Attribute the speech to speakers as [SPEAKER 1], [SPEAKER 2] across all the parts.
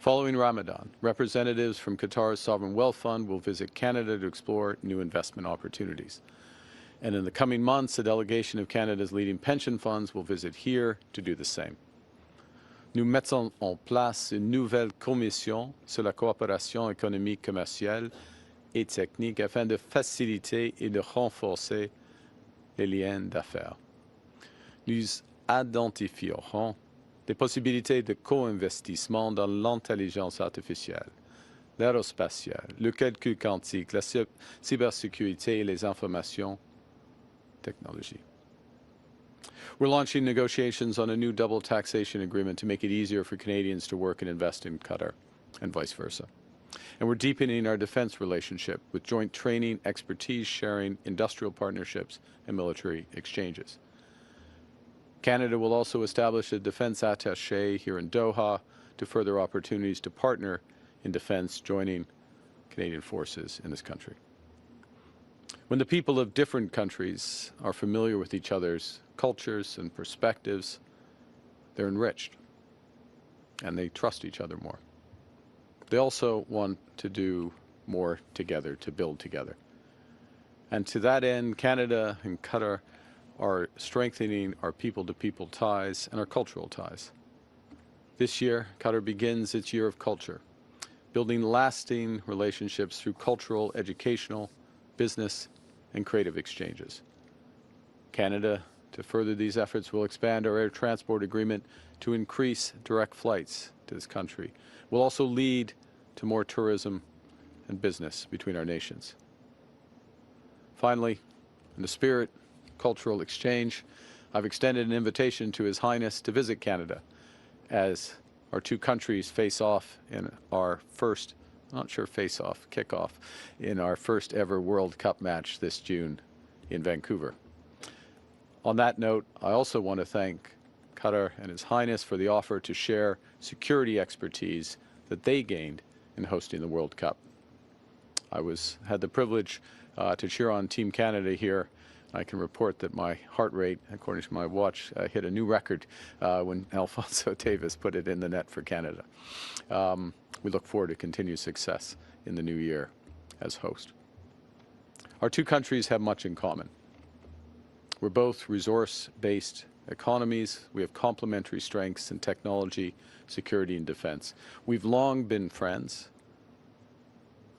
[SPEAKER 1] Following Ramadan, representatives from Qatar's Sovereign Wealth Fund will visit Canada to explore new investment opportunities. And in the coming months, a delegation of Canada's leading pension funds will visit here to do the same. Nous mettons en place une nouvelle commission sur la coopération économique, commerciale et technique afin de faciliter et de renforcer les liens d'affaires. Nous identifierons des possibilités de co-investissement dans l'intelligence artificielle, l'aérospatiale, le calcul quantique, la cybersécurité et les informations technologies. We're launching negotiations on a new double taxation agreement to make it easier for Canadians to work and invest in Qatar, and vice versa. And we're deepening our defense relationship with joint training, expertise sharing, industrial partnerships, and military exchanges. Canada will also establish a defense attaché here in Doha to further opportunities to partner in defense, joining Canadian forces in this country. When the people of different countries are familiar with each other's cultures and perspectives, they're enriched and they trust each other more. They also want to do more together, to build together. And to that end, Canada and Qatar are strengthening our people-to-people ties and our cultural ties. This year, Qatar begins its year of culture, building lasting relationships through cultural, educational, business, and creative exchanges. Canada, to further these efforts, will expand our air transport agreement to increase direct flights to this country. We'll also lead to more tourism and business between our nations. Finally, in the spirit cultural exchange, I've extended an invitation to His Highness to visit Canada as our two countries face off in our first, not sure face-off, kickoff, in our first ever World Cup match this June in Vancouver. On that note, I also want to thank Qatar and His Highness for the offer to share security expertise that they gained in hosting the World Cup. I had the privilege to cheer on Team Canada here. I can report that my heart rate, according to my watch, hit a new record when Alphonso Davies put it in the net for Canada. We look forward to continued success in the new year as host. Our two countries have much in common. We're both resource-based economies. We have complementary strengths in technology, security, and defense. We've long been friends.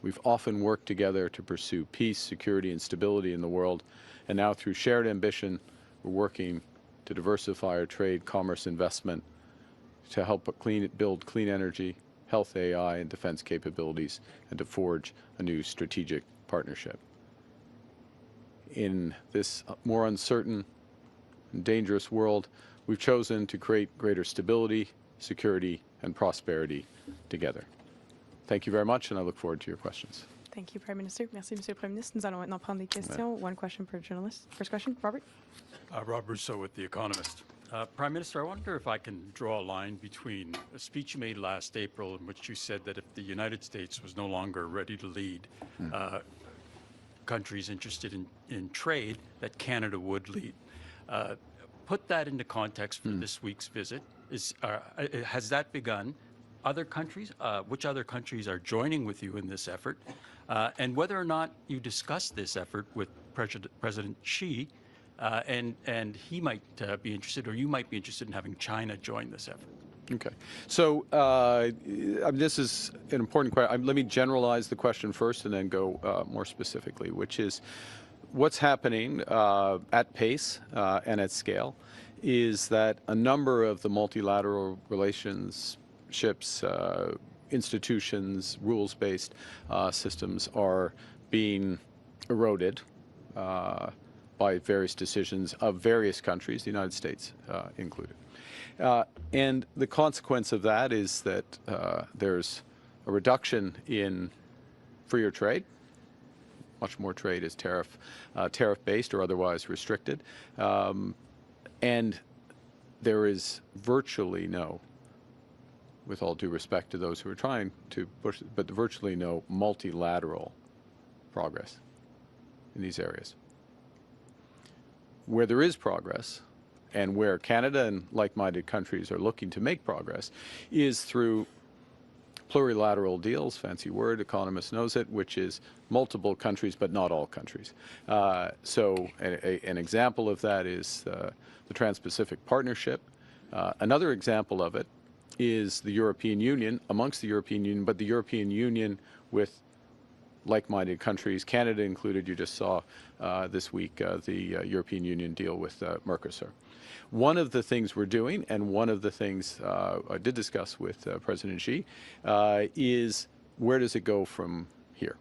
[SPEAKER 1] We've often worked together to pursue peace, security, and stability in the world. And now, through shared ambition, we're working to diversify our trade, commerce, investment, to help build clean energy, health, AI, and defense capabilities, and to forge a new strategic partnership. In this more uncertain and dangerous world, we've chosen to create greater stability, security, and prosperity together. Thank you very much, and I look forward to your questions.
[SPEAKER 2] Thank you, Prime Minister. Merci, Monsieur le Premier ministre. Nous allons maintenant prendre des questions. One question per journalist. First question, Robert.
[SPEAKER 3] Rob Rousseau with The Economist. Prime Minister, I wonder if I can draw a line between a speech you made last April in which you said that if the United States was no longer ready to lead countries interested in trade, that Canada would lead. Put that into context for this week's visit. Has that begun? Other countries, which other countries are joining with you in this effort? And whether or not you discussed this effort with President Xi, and he might be interested, or you might be interested in having China join this effort.
[SPEAKER 1] Okay. So this is an important question. Let me generalize the question first and then go more specifically, which is what's happening at pace and at scale is that a number of the multilateral relationships, institutions, rules-based systems are being eroded by various decisions of various countries, the United States included. And the consequence of that is that there's a reduction in freer trade. Much more trade is tariff-based or otherwise restricted. And there is virtually no, with all due respect to those who are trying to push it, but virtually no multilateral progress in these areas. Where there is progress, and where Canada and like-minded countries are looking to make progress, is through plurilateral deals, fancy word, economist knows it, which is multiple countries but not all countries. So an example of that is the Trans-Pacific Partnership. Another example of it is the European Union, amongst the European Union, but the European Union with like-minded countries, Canada included. You just saw this week the European Union deal with Mercosur. One of the things we're doing, and one of the things I did discuss with President Xi, is where does it go from here?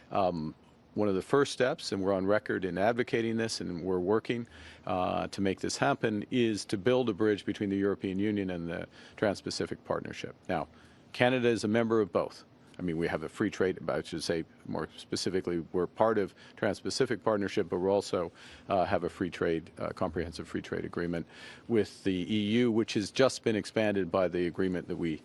[SPEAKER 1] One of the first steps, and we're on record in advocating this, and we're working to make this happen, is to build a bridge between the European Union and the Trans-Pacific Partnership. Now, Canada is a member of both. I mean, we have a free trade, I should say more specifically, we're part of Trans-Pacific Partnership, but we also have a free trade, comprehensive free trade agreement with the EU, which has just been expanded by the agreement that we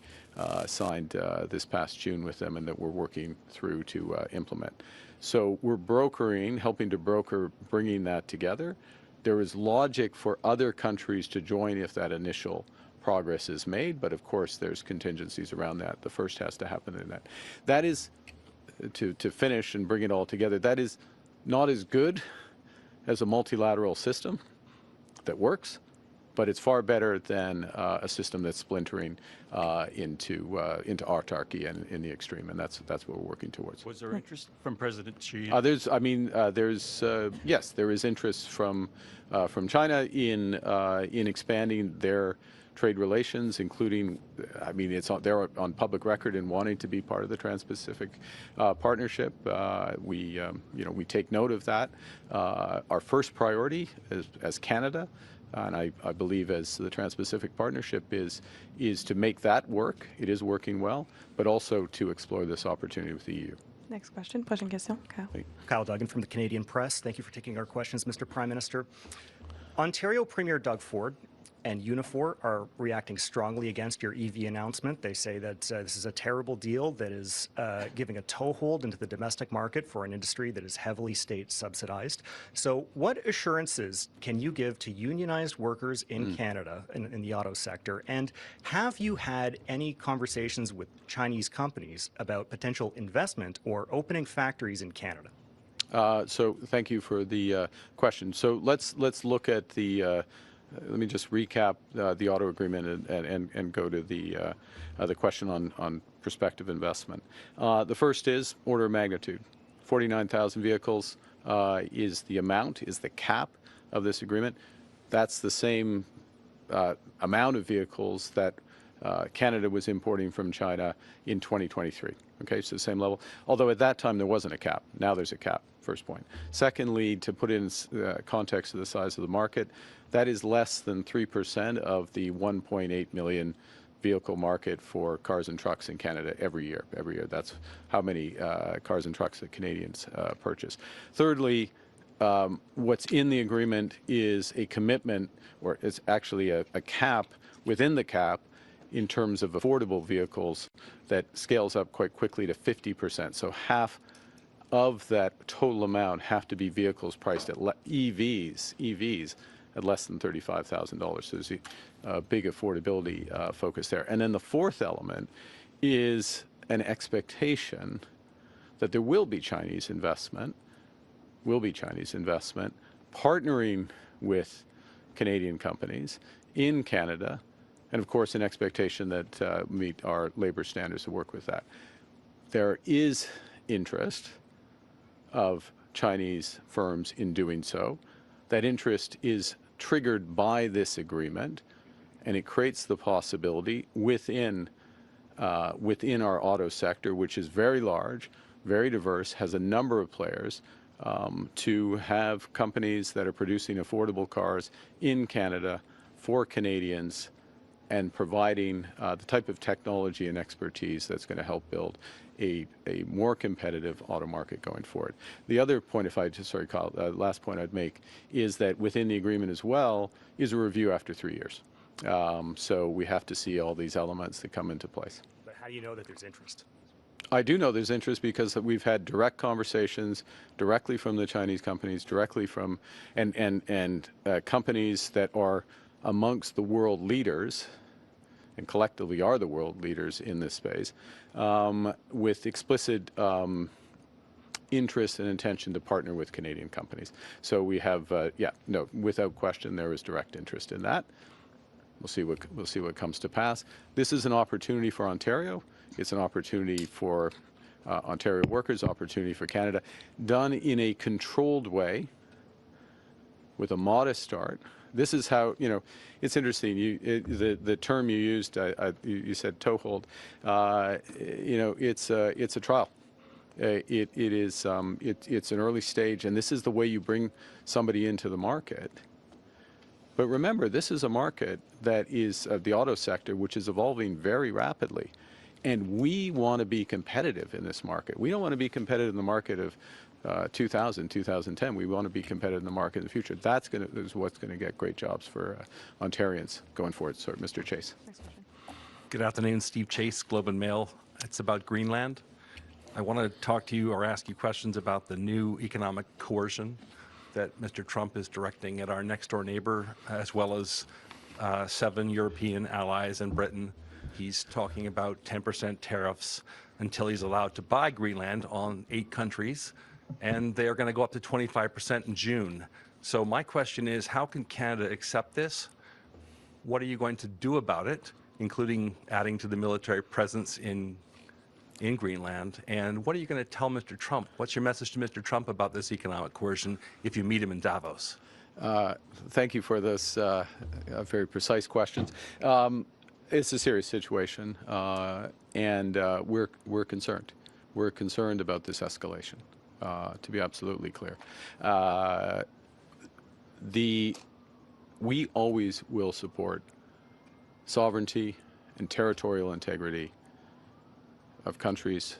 [SPEAKER 1] signed this past June with them and that we're working through to implement. So we're brokering, helping to broker bringing that together. There is logic for other countries to join if that initial progress is made, but of course there's contingencies around that. The first has to happen in that. That is, to finish and bring it all together, that is not as good as a multilateral system that works, but it's far better than a system that's splintering into autarky and in the extreme, and that's what we're working towards.
[SPEAKER 3] Was there interest from President Xi?
[SPEAKER 1] Yes, there is interest from China in expanding their trade relations, including, I mean, they're on public record in wanting to be part of the Trans-Pacific Partnership. We take note of that. Our first priority as Canada, and I believe as the Trans-Pacific Partnership, is to make that work. It is working well, but also to explore this opportunity with the EU.
[SPEAKER 2] Next question. Prochaine question. Kyle.
[SPEAKER 4] Kyle Duggan from the Canadian Press. Thank you for taking our questions, Mr. Prime Minister. Ontario Premier Doug Ford and Unifor are reacting strongly against your EV announcement. They say that this is a terrible deal that is giving a toehold into the domestic market for an industry that is heavily state subsidized. So what assurances can you give to unionized workers in Canada in the auto sector? And have you had any conversations with Chinese companies about potential investment or opening factories in Canada?
[SPEAKER 1] So thank you for the question. So let's look at the let me just recap the auto agreement and go to the question on prospective investment. The first is order of magnitude. 49,000 vehicles is the cap of this agreement. That's the same amount of vehicles that Canada was importing from China in 2023. Okay, so the same level. Although at that time there wasn't a cap. Now there's a cap, first point. Secondly, to put in context of the size of the market, that is less than 3% of the 1.8 million vehicle market for cars and trucks in Canada every year. Every year, that's how many cars and trucks that Canadians purchase. Thirdly, what's in the agreement is a commitment, or it's actually a cap within the cap in terms of affordable vehicles that scales up quite quickly to 50%. So half of that total amount have to be vehicles priced at EVs at less than $35,000. So there's a big affordability focus there. And then the fourth element is an expectation that there will be Chinese investment, partnering with Canadian companies in Canada, and of course an expectation that meet our labor standards to work with that. There is interest of Chinese firms in doing so. That interest is triggered by this agreement, and it creates the possibility within our auto sector, which is very large, very diverse, has a number of players, to have companies that are producing affordable cars in Canada for Canadians and providing the type of technology and expertise that's going to help build a more competitive auto market going forward. The other point, Kyle, last point I'd make is that within the agreement as well is a review after 3 years. So we have to see all these elements that come into place.
[SPEAKER 4] But how do you know that there's interest?
[SPEAKER 1] I do know there's interest because we've had direct conversations directly from the Chinese companies, directly from and companies that are amongst the world leaders and collectively are the world leaders in this space, with explicit interest and intention to partner with Canadian companies. So we have, without question, there is direct interest in that. We'll see what comes to pass. This is an opportunity for Ontario. It's an opportunity for Ontario workers, opportunity for Canada, done in a controlled way, with a modest start. This is how, it's interesting. The term you used, you said toehold. It's a trial. It's an early stage, and this is the way you bring somebody into the market. But remember, this is a market that is the auto sector, which is evolving very rapidly. And we want to be competitive in this market. We don't want to be competitive in the market of 2000, 2010. We want to be competitive in the market in the future. That is what's going to get great jobs for Ontarians going forward. So, Mr. Chase.
[SPEAKER 2] Next question.
[SPEAKER 5] Good afternoon, Steve Chase, Globe and Mail. It's about Greenland. I want to talk to you or ask you questions about the new economic coercion that Mr. Trump is directing at our next door neighbor, as well as 7 European allies and Britain. He's talking about 10% tariffs until he's allowed to buy Greenland on 8 countries, and they are going to go up to 25% in June. So my question is, how can Canada accept this? What are you going to do about it, including adding to the military presence in Greenland? And what are you going to tell Mr. Trump? What's your message to Mr. Trump about this economic coercion if you meet him in Davos?
[SPEAKER 1] Thank you for those very precise questions. It's a serious situation, and we're concerned. We're concerned about this escalation, to be absolutely clear. We always will support sovereignty and territorial integrity of countries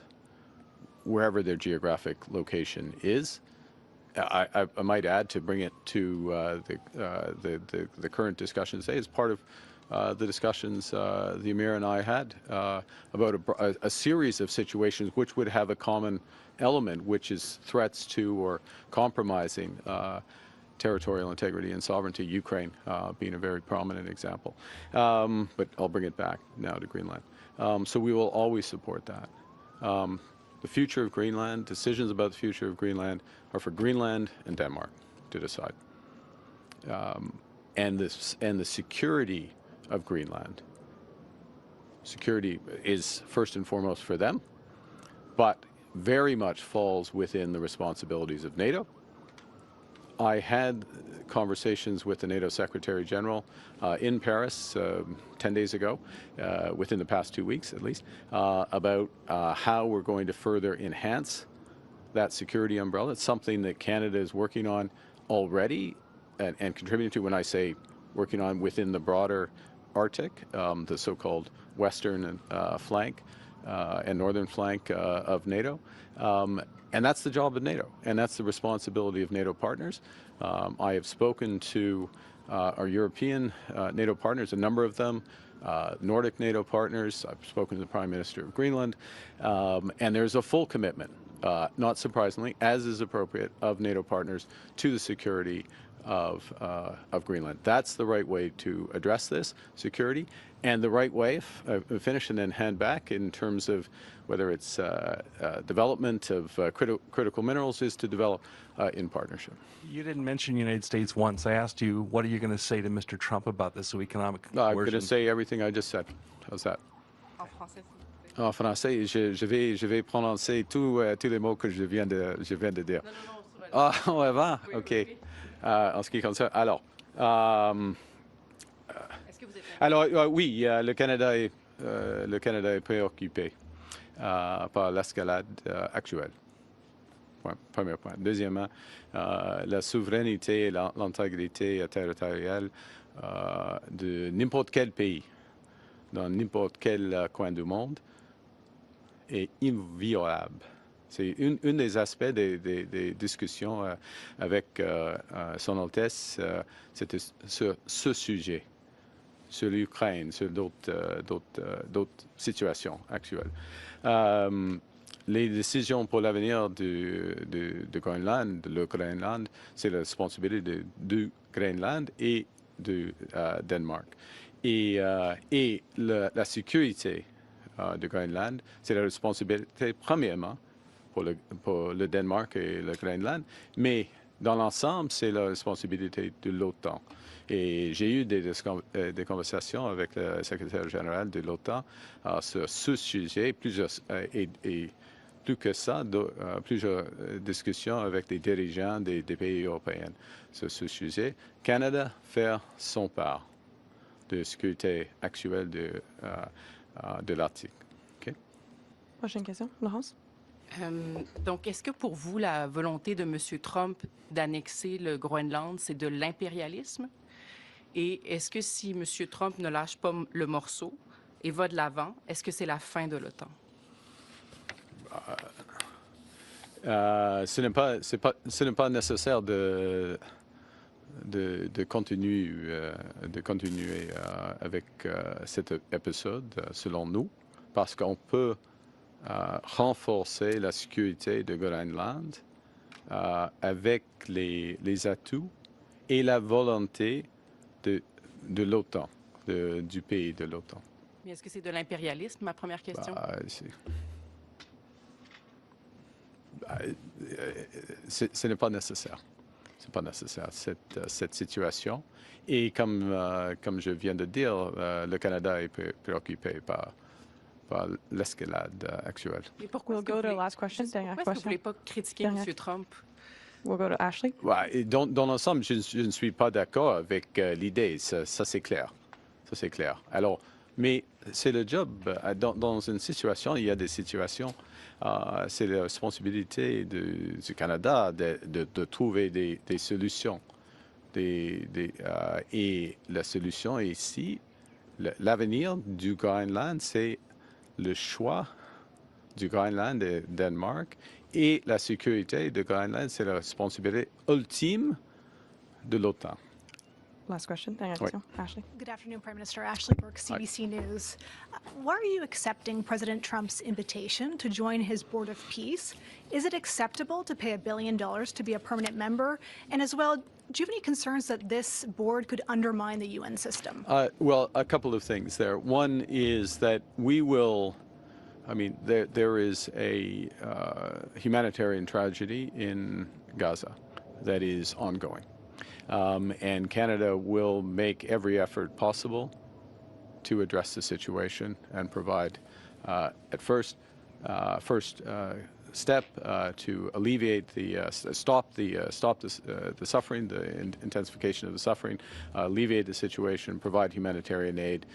[SPEAKER 1] wherever their geographic location is. I might add, to bring it to the current discussion today, as part of the discussions the Emir and I had about a series of situations which would have a common element, which is threats to or compromising territorial integrity and sovereignty, Ukraine being a very prominent example. But I'll bring it back now to Greenland. So we will always support that. The future of Greenland, decisions about the future of Greenland are for Greenland and Denmark to decide. And the security of Greenland, security is first and foremost for them, but very much falls within the responsibilities of NATO. I had conversations with the NATO Secretary General in Paris 10 days ago, within the past 2 weeks at least, about how we're going to further enhance that security umbrella. It's something that Canada is working on already and contributing to. When I say working on within the broader Arctic, the so-called western flank and northern flank of NATO. And that's the job of NATO, and that's the responsibility of NATO partners. I have spoken to our European NATO partners, a number of them, Nordic NATO partners. I've spoken to the Prime Minister of Greenland, and there's a full commitment, not surprisingly, as is appropriate, of NATO partners to the security of Greenland. That's the right way to address this security, and the right way, finish and then hand back, in terms of whether it's development of critical minerals, is to develop in partnership.
[SPEAKER 5] You didn't mention the United States once. I asked you, what are you going to say to Mr. Trump about this economic coercion?
[SPEAKER 1] I'm going to say everything I just said. How's that?
[SPEAKER 2] En français, s'il vous plaît.
[SPEAKER 1] En français, je vais prononcer tous les mots que je viens de dire.
[SPEAKER 2] Non,
[SPEAKER 1] Ah, avant? OK. En ce qui concerne... Alors,
[SPEAKER 2] Est-ce que vous êtes...
[SPEAKER 1] oui, le Canada est préoccupé par l'escalade actuelle. Premier point. Deuxièmement, la souveraineté et l'intégrité territoriale de n'importe quel pays, dans n'importe quel coin du monde, est inviolable. C'est un des aspects des discussions avec Son Altesse, c'était sur ce sujet, sur l'Ukraine, sur d'autres situations actuelles. Les décisions pour l'avenir de Groenland, de le Groenland, c'est la responsabilité du Groenland et du Danemark. La sécurité de Groenland, c'est la responsabilité premièrement pour le Danemark et le Groenland, mais dans l'ensemble, c'est la responsabilité de l'OTAN. Et j'ai eu des conversations avec le secrétaire général de l'OTAN sur ce sujet, et plus que ça, plusieurs discussions avec des dirigeants des pays européens sur ce sujet. Canada fait son part de sécurité actuelle de l'Arctique. OK?
[SPEAKER 2] Prochaine question. Laurence?
[SPEAKER 6] Donc, est-ce que pour vous, la volonté de M. Trump d'annexer le Groenland, c'est de l'impérialisme? Et est-ce que si M. Trump ne lâche pas le morceau et va de l'avant, est-ce que c'est la fin de l'OTAN?
[SPEAKER 1] Ce n'est pas nécessaire de continuer avec cet épisode, selon nous, parce qu'on peut renforcer la sécurité de Groenland avec les atouts et la volonté de l'OTAN, du pays de l'OTAN.
[SPEAKER 6] Mais est-ce que c'est de l'impérialisme, ma première question?
[SPEAKER 1] Ce n'est pas nécessaire. C'est pas nécessaire, cette situation. Et comme je viens de dire, le Canada est préoccupé par l'escalade actuelle.
[SPEAKER 6] Mais pourquoi
[SPEAKER 2] We'll go to last question. Dernière
[SPEAKER 6] pourquoi est-ce que vous ne
[SPEAKER 2] question.
[SPEAKER 6] voulez pas critiquer M. Trump?
[SPEAKER 2] We'll go to Ashley.
[SPEAKER 1] Ouais, et dans l'ensemble, je ne suis pas d'accord avec l'idée, ça c'est clair. Ça c'est clair. Alors, mais c'est le job. Dans une situation, il y a des situations, c'est la responsabilité du Canada de trouver des solutions. Et la solution ici, l'avenir du Groenland, c'est le choix du Groenland et Danemark, et la sécurité du Groenland, c'est la responsabilité ultime de l'OTAN.
[SPEAKER 2] Last question. Dernière
[SPEAKER 1] Oui.
[SPEAKER 2] question. Ashley.
[SPEAKER 7] Good afternoon, Prime Minister. Ashley Burke, CBC News. Why are you accepting President Trump's invitation to join his Board of Peace? Is it acceptable to pay $1 billion to be a permanent member? And as well, do you have any concerns that this board could undermine the UN system?
[SPEAKER 1] Well, a couple of things there. One is that we will, I mean, there is a humanitarian tragedy in Gaza that is ongoing. And Canada will make every effort possible to address the situation and provide, at first step to alleviate stop the suffering, the intensification of the suffering, alleviate the situation, provide humanitarian aid,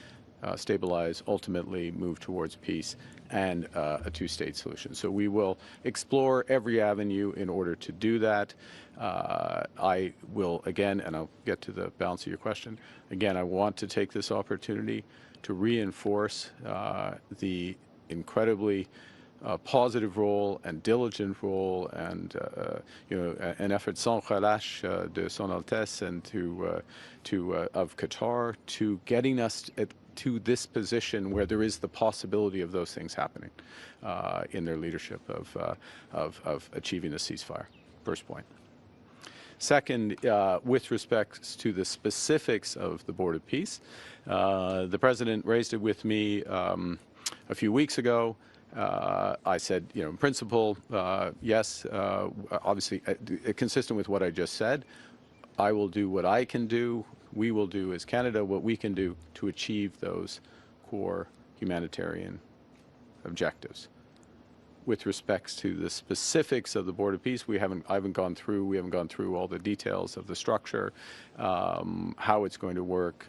[SPEAKER 1] stabilize, ultimately move towards peace and a two-state solution. So we will explore every avenue in order to do that. I will, again, and I'll get to the balance of your question, again, I want to take this opportunity to reinforce the incredibly positive role and diligent role and an effort sans relâche de Son Altesse and of Qatar to getting us to this position where there is the possibility of those things happening in their leadership of achieving a ceasefire. First point. Second, with respect to the specifics of the Board of Peace, the President raised it with me a few weeks ago. I said, in principle, yes, obviously, consistent with what I just said, I will do what I can do. We will do as Canada what we can do to achieve those core humanitarian objectives. With respects to the specifics of the Board of Peace, I haven't gone through all the details of the structure, how it's going to work,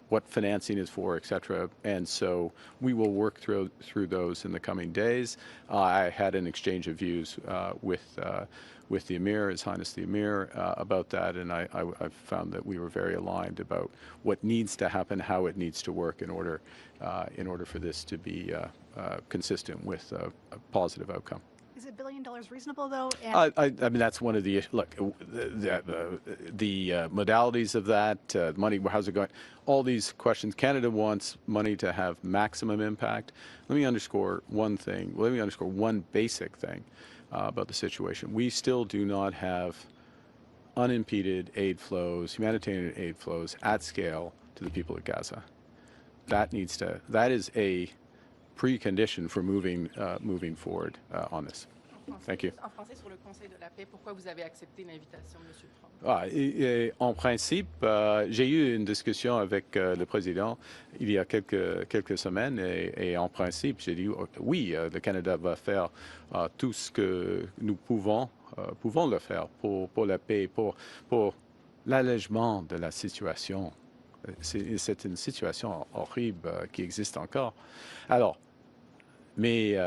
[SPEAKER 1] what financing is for, et cetera. And so we will work through those in the coming days. I had an exchange of views with the Emir, His Highness the Emir, about that, and I found that we were very aligned about what needs to happen, how it needs to work in order for this to be consistent with a positive outcome.
[SPEAKER 7] Is $1 billion reasonable, though?
[SPEAKER 1] I mean, that's one of the look. The modalities of that money. How's it going? All these questions. Canada wants money to have maximum impact. Let me underscore one thing. Let me underscore one basic thing about the situation. We still do not have unimpeded aid flows, humanitarian aid flows at scale to the people of Gaza. That is a precondition for moving forward on this. Thank you.
[SPEAKER 6] En français, sur le Conseil de la paix, pourquoi vous avez accepté l'invitation de M. Trump?
[SPEAKER 1] En principe, j'ai eu une discussion avec le président il y a quelques semaines et en principe, j'ai dit oui, le Canada va faire tout ce que nous pouvons le faire pour la paix, pour l'allègement de la situation. C'est une situation horrible qui existe encore. Alors, mais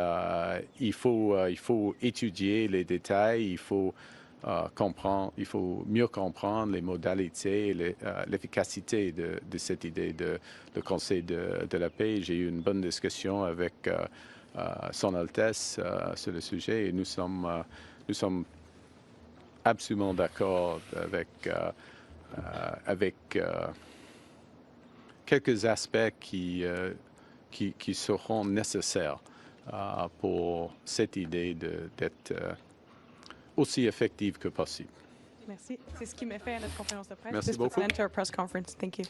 [SPEAKER 1] il faut étudier les détails, il faut mieux comprendre les modalités, l'efficacité de cette idée de Conseil de la paix. J'ai eu une bonne discussion avec Son Altesse sur le sujet et nous sommes absolument d'accord avec quelques aspects qui seront nécessaires pour cette idée d'être aussi effective que possible.
[SPEAKER 2] Merci. C'est ce qui met fin à notre conférence de presse.
[SPEAKER 1] Merci
[SPEAKER 2] This puts
[SPEAKER 1] beaucoup.
[SPEAKER 2] an end to our press conference. Thank you.